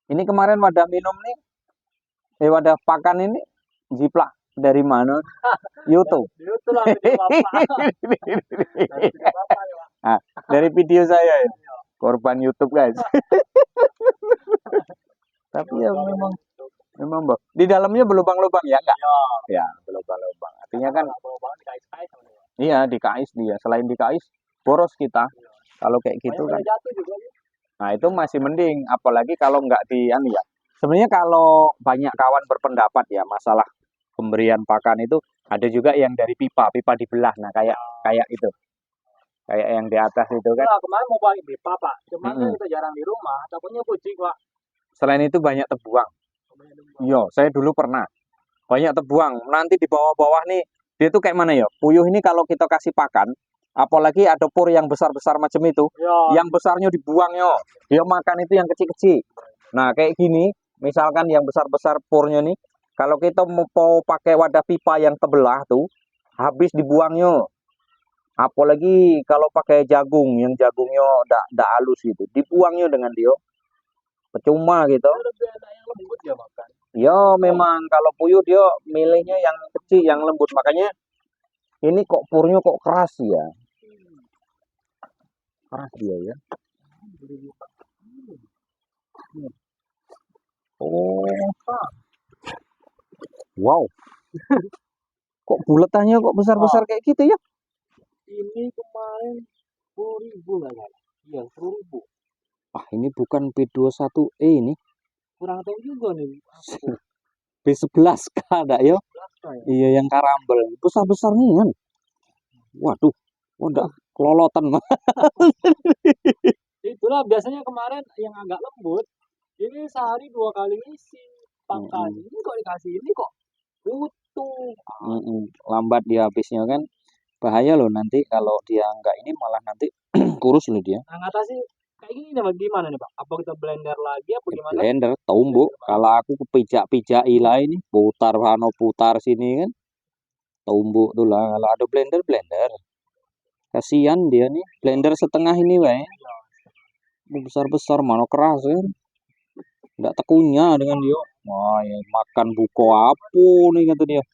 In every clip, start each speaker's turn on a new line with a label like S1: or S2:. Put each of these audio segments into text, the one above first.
S1: Ini kemarin wadah minum nih, wadah pakan ini jiplak dari mana? YouTube.
S2: Itulah video bapak. Dari video bapak ya pak.
S1: Nah, dari video saya ya. Korban YouTube guys. Tapi ya memang Bang. Di dalamnya berlubang-lubang ya enggak? Ya, berlubang-lubang. Artinya kan iya dikais dia. Selain dikais boros kita. Kalau kayak gitu kan. Nah, itu masih mending apalagi kalau enggak di anu ya. Sebenarnya kalau banyak kawan berpendapat ya masalah pemberian pakan itu ada juga yang dari pipa dibelah. Nah, kayak kayak itu. Kayak yang di atas itu kan.
S2: Nah, kemarin mau pakai pipa pak. Cuman kan kita jarang di rumah. Takutnya kucing pak.
S1: Selain itu banyak tebuang. Iya, saya dulu pernah. Banyak tebuang. Nanti di bawah-bawah nih, dia tuh kayak mana ya? Puyuh ini kalau kita kasih pakan, apalagi ada pur yang besar-besar macam itu, yang besarnya dibuang yo. Dia makan itu yang kecil-kecil. Nah, kayak gini, misalkan yang besar-besar purnya nih, kalau kita mau pakai wadah pipa yang tebelah tuh, habis dibuangnya. Apalagi kalau pakai jagung, yang jagungnya ndak halus gitu, dibuangnya dengan dia. Percuma gitu. Ya memang kalau puyuh dia milihnya yang kecil, yang lembut. Makanya ini kok purnya kok keras ya. Keras dia ya. Oh. Wow. Kok buletannya kok besar-besar kayak gitu ya?
S2: Ini kemarin 10.000 nggak salah. Iya 10.000.
S1: Ah ini bukan B21E ini.
S2: Kurang tahu juga nih.
S1: B11K ada ya? Iya yang karambel. Besar-besar nih kan. Waduh. Udah kelolotan mah.
S2: Itulah biasanya kemarin yang agak lembut. Ini sehari 2 kali isi pakan. Ini kok dikasih ini kok utuh.
S1: Lambat dia habisnya kan. Bahaya loh nanti kalau dia nggak ini malah nanti kurus loh dia.
S2: Nah ngatasi kayak gini nih gimana nih pak? Apa kita blender lagi apa gimana?
S1: Blender tumbuk. Kalau aku kepijak-pijak ilah ini putar hano putar sini kan. Tumbuk tuh lah. Kalau ada blender. Kasihan dia nih. Blender setengah ini weh. Besar-besar mana keras kan. Nggak tekunya dengan dia. Wah ya, makan buko apa nih kata dia.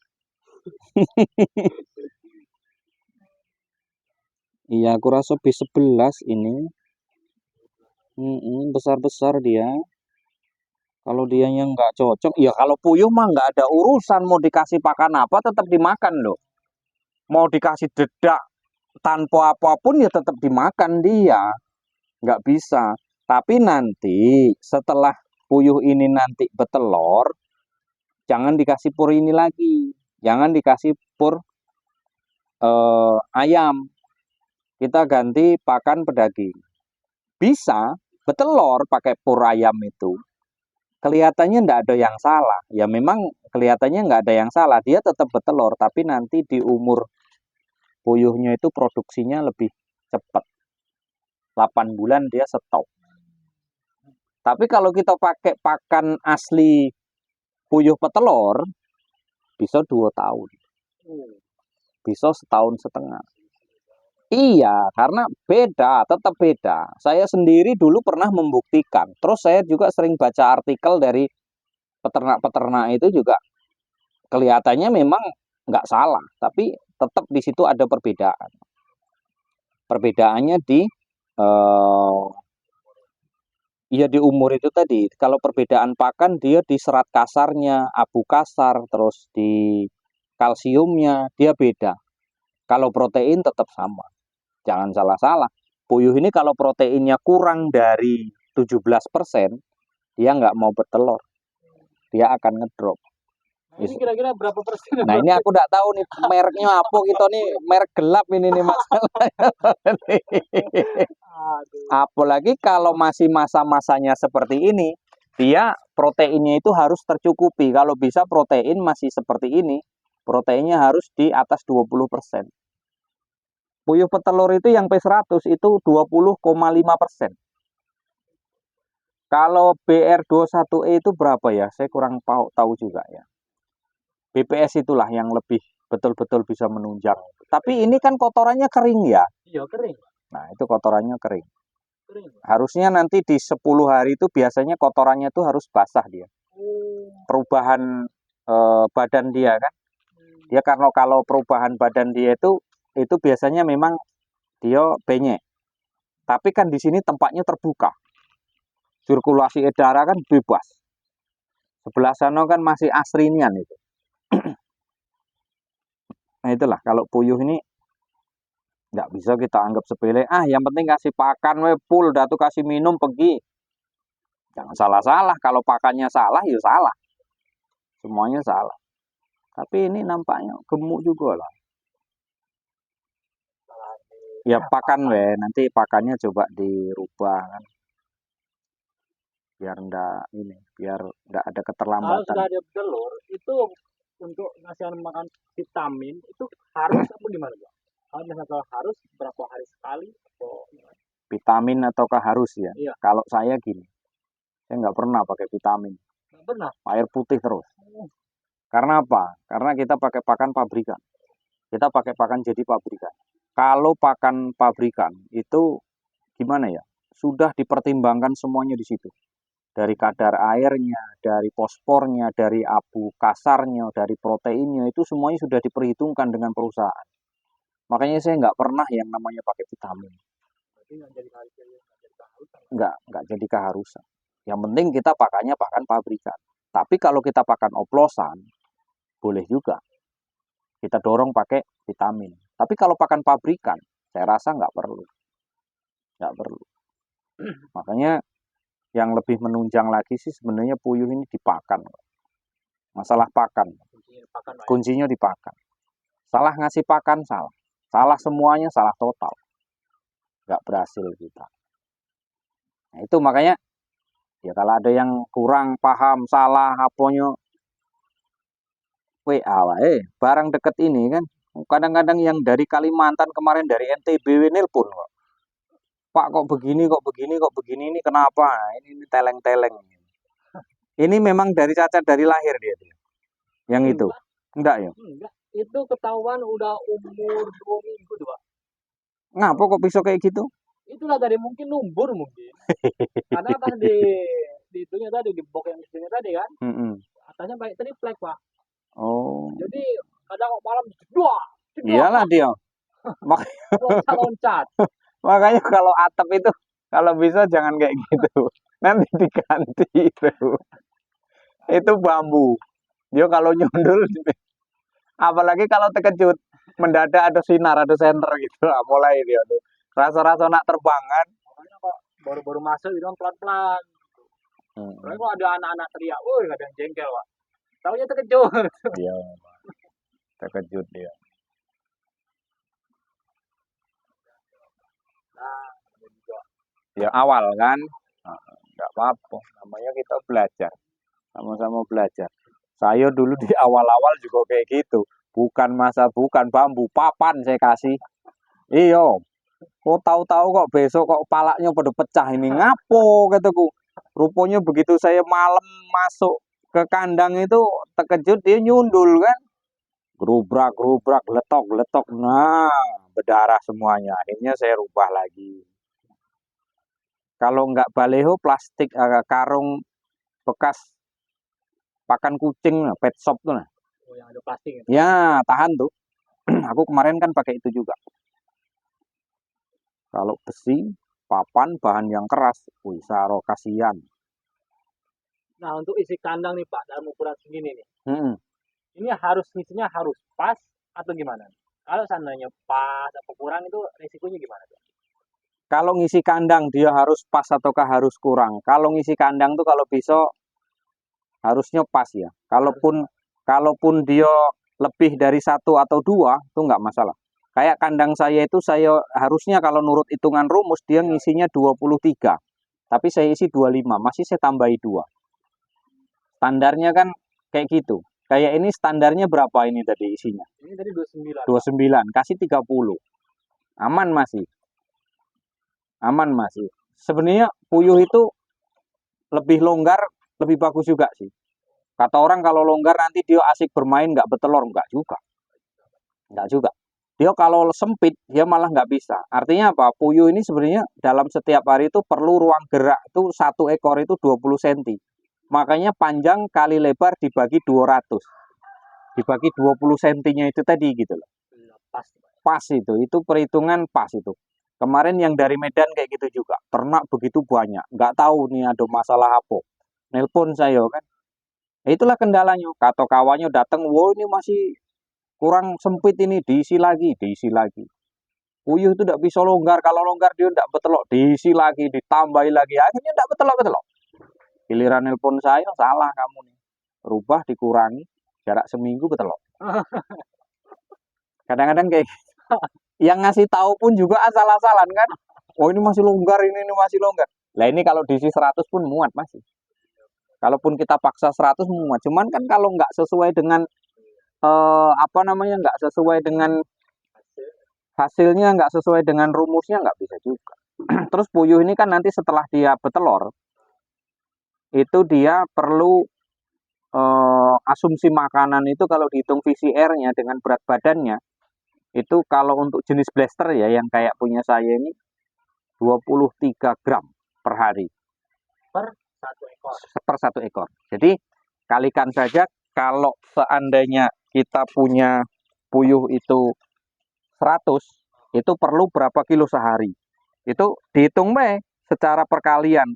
S1: Iya aku rasa B11 ini. Besar-besar dia. Kalau dia yang nggak cocok, ya kalau puyuh mah nggak ada urusan mau dikasih pakan apa tetap dimakan loh. Mau dikasih dedak tanpa apapun ya tetap dimakan dia. Nggak bisa. Tapi nanti setelah puyuh ini nanti betelor, jangan dikasih pur ini lagi. Jangan dikasih pur ayam. Kita ganti pakan pedaging. Bisa betelor pakai pur ayam itu. Kelihatannya nggak ada yang salah. Ya memang kelihatannya nggak ada yang salah. Dia tetap betelor, tapi nanti di umur puyuhnya itu produksinya lebih cepat. 8 bulan dia stop. Tapi kalau kita pakai pakan asli puyuh petelor, bisa 2 tahun. Bisa 1,5 tahun. Iya, karena beda, tetap beda. Saya sendiri dulu pernah membuktikan. Terus saya juga sering baca artikel dari peternak-peternak itu juga kelihatannya memang nggak salah, tapi tetap di situ ada perbedaan. Perbedaannya di ya di umur itu tadi. Kalau perbedaan pakan dia di serat kasarnya, abu kasar, terus di kalsiumnya dia beda. Kalau protein tetap sama. Jangan salah-salah. Puyuh ini kalau proteinnya kurang dari 17%, dia nggak mau bertelur. Dia akan ngedrop.
S2: Nah, ini kira-kira berapa persen?
S1: Nah ini aku nggak tahu nih mereknya apa kita nih, merek gelap ini nih masalahnya. Apalagi kalau masih masa-masanya seperti ini, dia proteinnya itu harus tercukupi. Kalau bisa protein masih seperti ini, proteinnya harus di atas 20%. Puyuh petelur itu yang P100 itu 20,5%. Kalau BR21E itu berapa ya? Saya kurang tahu juga ya. BPS itulah yang lebih betul-betul bisa menunjang. Tapi ini kan kotorannya kering ya.
S2: Iya kering.
S1: Nah itu kotorannya kering.
S2: Kering.
S1: Harusnya nanti di 10 hari itu biasanya kotorannya tuh harus basah dia.
S2: Oh.
S1: Perubahan badan dia kan. Dia karena kalau perubahan badan dia itu biasanya memang dia penyek. Tapi kan di sini tempatnya terbuka. Sirkulasi udara kan bebas. Sebelah sana kan masih asrinian itu. Nah itulah kalau puyuh ini nggak bisa kita anggap sepele. Yang penting kasih pakan, we full, datu kasih minum pergi. Jangan salah-salah. Kalau pakannya salah, ya salah. Semuanya salah. Tapi ini nampaknya gemuk juga lah. Ya pakan we, nanti pakannya coba dirubah kan. Biar ndak ada
S2: Kalau
S1: keterlambatan.
S2: sudah ada telur, itu untuk ngasih makan vitamin itu harus apa gimana, Bang? Kalau misalnya harus berapa hari sekali atau gimana?
S1: Vitamin ataukah harus ya?
S2: Iya.
S1: Kalau saya gini, saya nggak pernah pakai vitamin.
S2: Nggak pernah.
S1: Air putih terus. Karena apa? Karena kita pakai pakan pabrikan. Kita pakai pakan jadi pabrikan. Kalau pakan pabrikan itu gimana ya? Sudah dipertimbangkan semuanya di situ. Dari kadar airnya, dari fosfornya, dari abu kasarnya, dari proteinnya, itu semuanya sudah diperhitungkan dengan perusahaan. Makanya saya nggak pernah yang namanya pakai vitamin.
S2: Berarti nggak jadi keharusan.
S1: Nggak jadi keharusan. Yang penting kita pakannya pakan pabrikan. Tapi kalau kita pakan oplosan, boleh juga. Kita dorong pakai vitamin. Tapi kalau pakan pabrikan, saya rasa nggak perlu. Nggak perlu. Makanya yang lebih menunjang lagi sih sebenarnya puyuh ini dipakan. Masalah pakan. Kuncinya dipakan. Salah ngasih pakan, salah. Salah semuanya, salah total. Nggak berhasil kita. Nah itu makanya, ya kalau ada yang kurang paham, salah, aponya, WA wae, barang deket ini kan. Kadang-kadang yang dari Kalimantan kemarin, dari NTB nelpon kok. Pak kok begini, ini kenapa? Ini teleng-teleng. Ini memang dari cacat dari lahir dia. Yang itu. Enggak ya?
S2: Enggak. Itu ketahuan udah umur 2 minggu tuh, Pak.
S1: Ngapa kok bisa kayak gitu?
S2: Itulah dari mungkin lumbur mungkin. Karena pas di itunya tadi, di box yang itunya tadi kan. Atasnya pakai triplek, Pak.
S1: Oh.
S2: Jadi kadang malam dua.
S1: Iyalah dia.
S2: Loncat.
S1: Makanya kalau atap itu kalau bisa jangan kayak gitu. Nanti diganti itu. Itu bambu. Dia kalau nyundul, apalagi kalau terkejut, mendadak ada sinar, ada senter gitu. Mulai dia tuh. Rasa-rasa nak terbangan.
S2: Makanya kok baru-baru masuk itu pelan-pelan. Soalnya kok ada anak-anak teriak, woi ada yang jengkel, Pak. Taunya terkejut.
S1: Iya, terkejut dia. Ya awal kan, nggak apa-apa. Namanya kita belajar, sama-sama belajar. Saya dulu di awal-awal juga kayak gitu. Bukan bambu, papan saya kasih. Iyo, kok tahu-tahu kok besok kok palaknya pada pecah ini ngapo kataku. Rupanya begitu saya malam masuk ke kandang itu terkejut dia nyundul kan. Gerubrak, letok. Nah, berdarah semuanya. Akhirnya saya rubah lagi. Kalau nggak baleho plastik karung bekas pakan kucing pet shop tuh nah.
S2: Oh, yang ada plastik itu.
S1: Ya, tahan tuh. Aku kemarin kan pakai itu juga. Kalau besi, papan, bahan yang keras, wih, saro kasihan.
S2: Nah, untuk isi kandang nih Pak, dalam ukuran segini nih. Ini isinya harus pas atau gimana? Kalau seandainya pas atau kurang itu risikonya gimana tuh?
S1: Kalau ngisi kandang dia harus pas ataukah harus kurang? Kalau ngisi kandang tuh kalau bisa harusnya pas ya. Kalaupun dia lebih dari 1 atau 2 itu nggak masalah. Kayak kandang saya itu saya harusnya kalau nurut hitungan rumus dia ngisinya 23. Tapi saya isi 25, masih saya tambahi 2. Standarnya kan kayak gitu. Kayak ini standarnya berapa ini tadi isinya?
S2: Ini tadi 29.
S1: 29, kasih 30. Aman masih. Sebenarnya puyuh itu lebih longgar, lebih bagus juga sih. Kata orang kalau longgar nanti dia asik bermain nggak bertelur, nggak juga. Dia kalau sempit, dia malah nggak bisa. Artinya apa? Puyuh ini sebenarnya dalam setiap hari itu perlu ruang gerak itu satu ekor itu 20 cm. Makanya panjang kali lebar dibagi 200. Dibagi 20 cm-nya itu tadi gitu loh.
S2: Pas.
S1: Pas itu perhitungan pas itu. Kemarin yang dari Medan kayak gitu juga. Ternak begitu banyak. Nggak tahu nih ada masalah apa. Nelpon saya kan. Itulah kendalanya. Kata kawannya datang, wow ini masih kurang sempit ini, diisi lagi, diisi lagi. Puyuh itu tidak bisa longgar, kalau longgar dia tidak betelok, diisi lagi, ditambahi lagi, akhirnya tidak betelok-betelok. Giliran nelpon saya, salah kamu nih. Rubah, dikurangi, jarak seminggu betelok. Kadang-kadang kayak yang ngasih tahu pun juga asal-asalan kan. Oh ini masih longgar, ini masih longgar. Lah ini kalau diisi 100 pun muat masih. Kalaupun kita paksa 100 muat, cuman kan kalau nggak sesuai dengan nggak sesuai dengan hasilnya, nggak sesuai dengan rumusnya, nggak bisa juga. Terus puyuh ini kan nanti setelah dia betelor, itu dia perlu asumsi makanan itu kalau dihitung VCR-nya dengan berat badannya, itu kalau untuk jenis blaster ya, yang kayak punya saya ini, 23 gram per hari.
S2: Per satu ekor.
S1: Per satu ekor. Jadi kalikan saja, kalau seandainya kita punya puyuh itu 100, itu perlu berapa kilo sehari. Itu dihitung secara perkalian.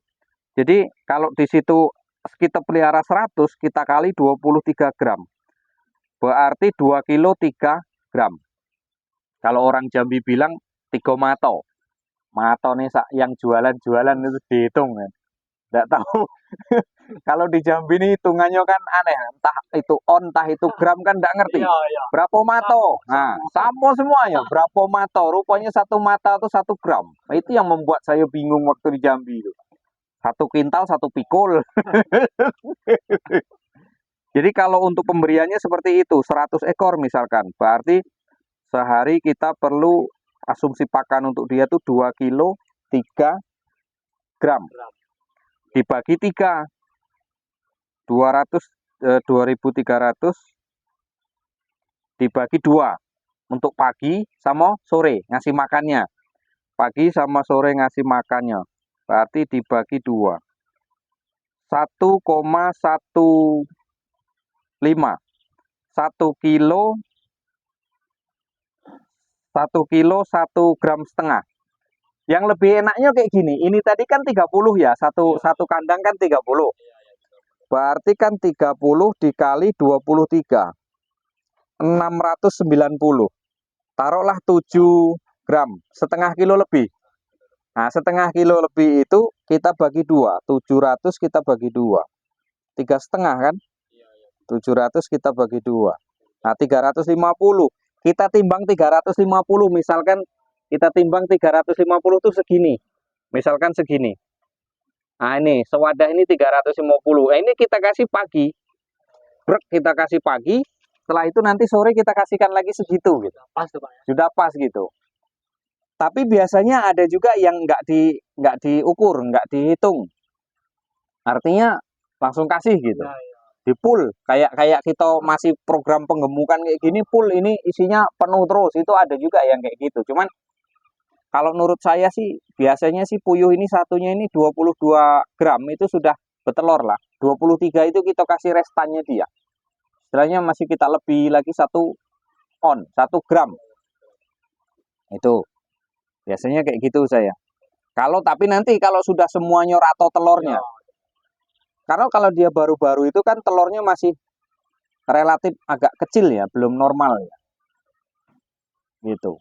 S1: Jadi kalau di situ kita pelihara 100, kita kali 23 gram. Berarti 2 kilo 3 gram. Kalau orang Jambi bilang 3 mato. Mato nih yang jualan-jualan itu dihitung kan. Nggak tahu. Kalau di Jambi ini hitungannya kan aneh. Entah itu on, entah itu gram kan nggak ngerti.
S2: Iya, iya.
S1: Berapa mato? Nah, sama semuanya. Berapa mato? Rupanya satu mata atau 1 gram. Nah, itu yang membuat saya bingung waktu di Jambi itu. 1 kintal, 1 pikul. Jadi kalau untuk pemberiannya seperti itu, 100 ekor misalkan. Berarti sehari kita perlu asumsi pakan untuk dia tuh 2 kilo 3 gram. Dibagi 3. 2300 dibagi 2 untuk pagi sama sore ngasih makannya. Pagi sama sore ngasih makannya. Berarti dibagi 2. 1,15. 1 kilo 1 gram setengah. Yang lebih enaknya kayak gini. Ini tadi kan 30 ya. Satu kandang kan 30. Berarti kan 30 dikali 23. 690. Taruhlah 7 gram. Setengah kilo lebih. Nah, setengah kilo lebih itu kita bagi 2. 700 kita bagi 2. 3,5 kan? 700 kita bagi 2. Nah, 350. Kita timbang 350. Misalkan kita timbang 350 itu segini. Misalkan segini. Nah, ini sewadah ini 350. Nah, ini kita kasih pagi. Brek, kita kasih pagi. Setelah itu nanti sore kita kasihkan lagi segitu gitu.
S2: Pas tuh, Pak, ya?
S1: Sudah pas gitu. Tapi biasanya ada juga yang nggak diukur, nggak dihitung. Artinya langsung kasih gitu.
S2: Ya, ya.
S1: Di full, kayak kita masih program penggemukan kayak gini, full ini isinya penuh terus. Itu ada juga yang kayak gitu. Cuman kalau menurut saya sih biasanya sih puyuh ini satunya ini 22 gram itu sudah betelor lah. 23 itu kita kasih restannya dia. Istilahnya masih kita lebih lagi 1 gram. Itu biasanya kayak gitu saya. Tapi nanti kalau sudah semuanya rato telurnya. Karena kalau dia baru-baru itu kan telurnya masih relatif agak kecil ya, belum normal ya. Gitu.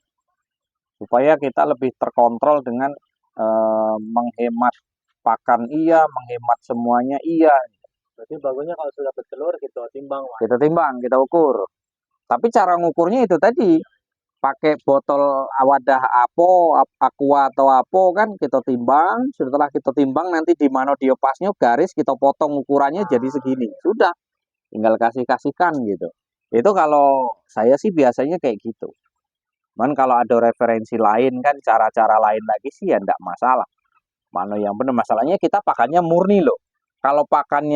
S1: Supaya kita lebih terkontrol dengan menghemat pakan iya, menghemat semuanya iya.
S2: Berarti bagusnya kalau sudah bertelur kita timbang, Pak.
S1: Kita timbang, kita ukur. Tapi cara ngukurnya itu tadi, pakai botol wadah aqua atau apa kan kita timbang. Setelah kita timbang nanti di mana dia pasnya garis kita potong ukurannya jadi segini. Sudah, tinggal kasihkan gitu. Itu kalau saya sih biasanya kayak gitu. Cuman kalau ada referensi lain kan cara-cara lain lagi sih ya enggak masalah. Mana yang benar, masalahnya kita pakannya murni loh. Kalau pakan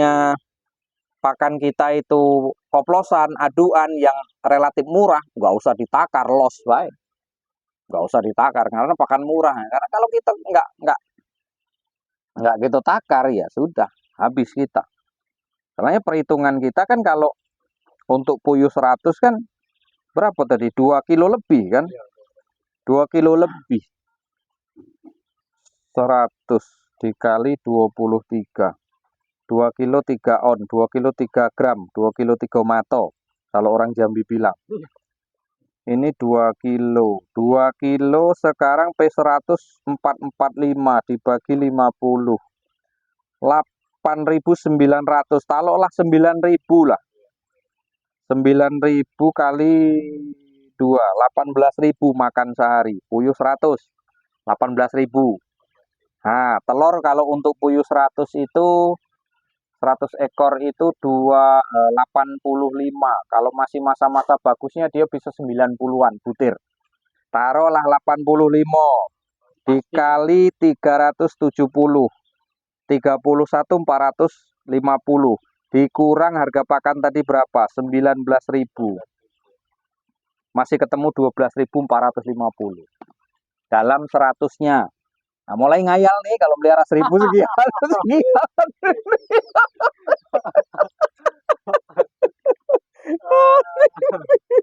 S1: kita itu koplosan, aduan yang relatif murah, nggak usah ditakar, los baik. nggak usah ditakar karena pakan murah. Karena kalau kita nggak gitu takar ya sudah habis kita. Karena perhitungan kita kan kalau untuk puyuh 100 kan berapa tadi? 2 kilo lebih kan? 2 kilo lebih. 100 dikali 23. 2 kilo 3 on, 2 kilo 3 gram, 2 kilo 3 mato. Kalau orang Jambi bilang. Ini 2 kilo. 2 kilo sekarang P100 445 dibagi 50. 8.900. Taruhlah 9.000 lah. 9.000 kali 2, 18.000 makan sehari. Puyuh 100, 18.000. Nah, telur kalau untuk puyuh 100 itu 100 ekor itu 85. Kalau masih masa-masa bagusnya dia bisa 90-an butir. Taruhlah 85 dikali 370. 31.450 dikurang harga pakan tadi berapa? 19.000. Masih ketemu 12.450 dalam 100-nya. Nah, mulai ngayal nih kalau melihara 1.000 sekian.